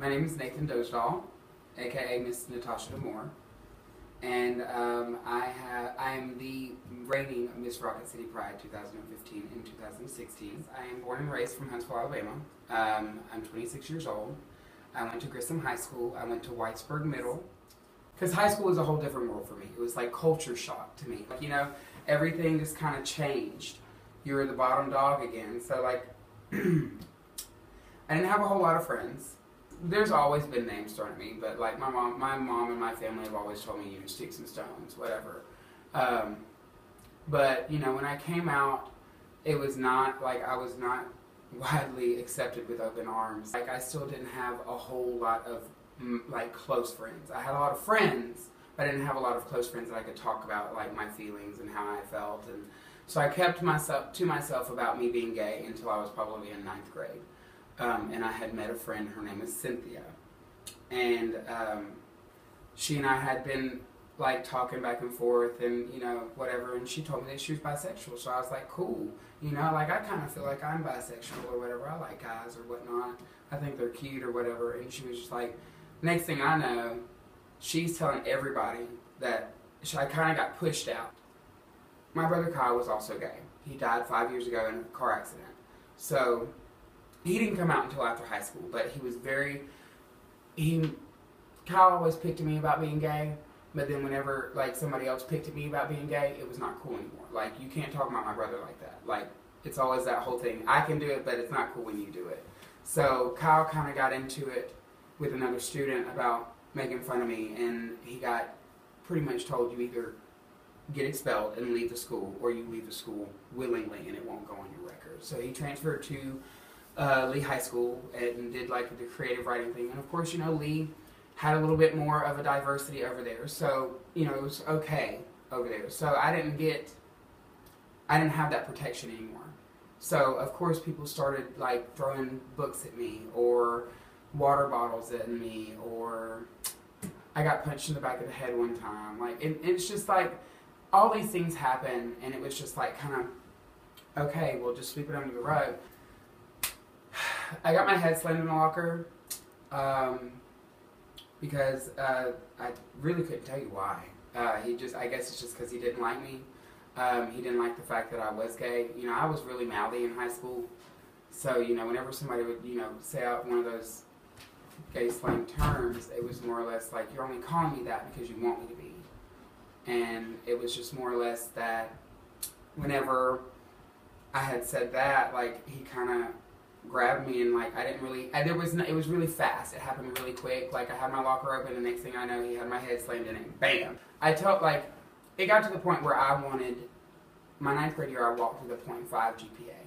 My name is Nathan Dosedal, aka Miss Natasha Moore, and I am the reigning Miss Rocket City Pride 2015 and 2016. I am born and raised from Huntsville, Alabama. I'm 26 years old. I went to Grissom High School. I went to Whitesburg Middle. Because high school was a whole different world for me. It was like culture shock to me. Like, you know, everything just kind of changed. You were the bottom dog again. So, like, I didn't have a whole lot of friends. There's always been names thrown at me, but like my mom and my family have always told me, you know, sticks and stones, whatever. But, you know, when I came out, it was not like I was not widely accepted with open arms. Like, I still didn't have a whole lot of like close friends. I had a lot of friends, but I didn't have a lot of close friends that I could talk about like my feelings and how I felt. And so I kept to myself about me being gay until I was probably in 9th grade. And I had met a friend, her name is Cynthia, and she and I had been like talking back and forth and, you know, whatever, and she told me that she was bisexual. So I was like, cool, you know, like I kind of feel like I'm bisexual or whatever. I like guys or whatnot. I think they're cute or whatever. And she was just like, next thing I know, she's telling everybody that I kind of got pushed out. My brother Kyle was also gay. He died 5 years ago in a car accident. So he didn't come out until after high school, but he was Kyle always picked at me about being gay, but then whenever like somebody else picked at me about being gay, it was not cool anymore. Like, you can't talk about my brother like that. Like, it's always that whole thing. I can do it, but it's not cool when you do it. So Kyle kind of got into it with another student about making fun of me, and he got pretty much told, you either get expelled and leave the school, or you leave the school willingly and it won't go on your record. So he transferred to Lee High School and did like the creative writing thing. And of course, you know, Lee had a little bit more of a diversity over there. So, you know, it was okay over there. So I didn't have that protection anymore. So of course people started like throwing books at me or water bottles at me, or I got punched in the back of the head one time. Like, it's just like all these things happen, and it was just like kind of, okay, we'll just sweep it under the rug. I got my head slammed in the locker because I really couldn't tell you why. I guess it's just because he didn't like me. He didn't like the fact that I was gay. You know, I was really mouthy in high school. So, you know, whenever somebody would, you know, say out one of those gay slang terms, it was more or less like, you're only calling me that because you want me to be. And it was just more or less that whenever I had said that, like, he kind of grabbed me, and like it was really fast. It happened really quick. Like, I had my locker open, and the next thing I know, he had my head slammed in it. Bam! It got to the point where I wanted, my 9th grade year, I walked with a .5 GPA.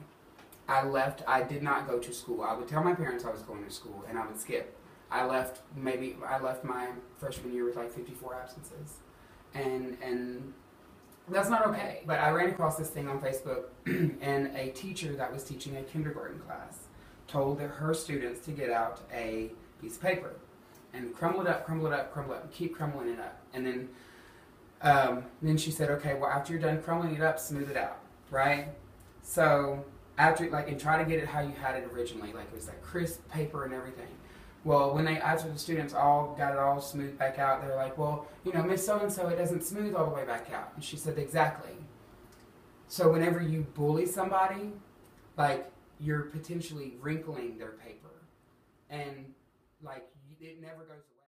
I did not go to school. I would tell my parents I was going to school, and I would skip. I left my freshman year with like 54 absences. And that's not okay. But I ran across this thing on Facebook, and a teacher that was teaching a kindergarten class told her students to get out a piece of paper and crumble it up, and keep crumbling it up. And then she said, okay, well, after you're done crumbling it up, smooth it out, right? So after, like, and try to get it how you had it originally, like it was like crisp paper and everything. Well, after the students all got it all smoothed back out, they were like, well, you know, Miss So-and-so, it doesn't smooth all the way back out. And she said, exactly. So whenever you bully somebody, like, you're potentially wrinkling their paper. And, like, it never goes away.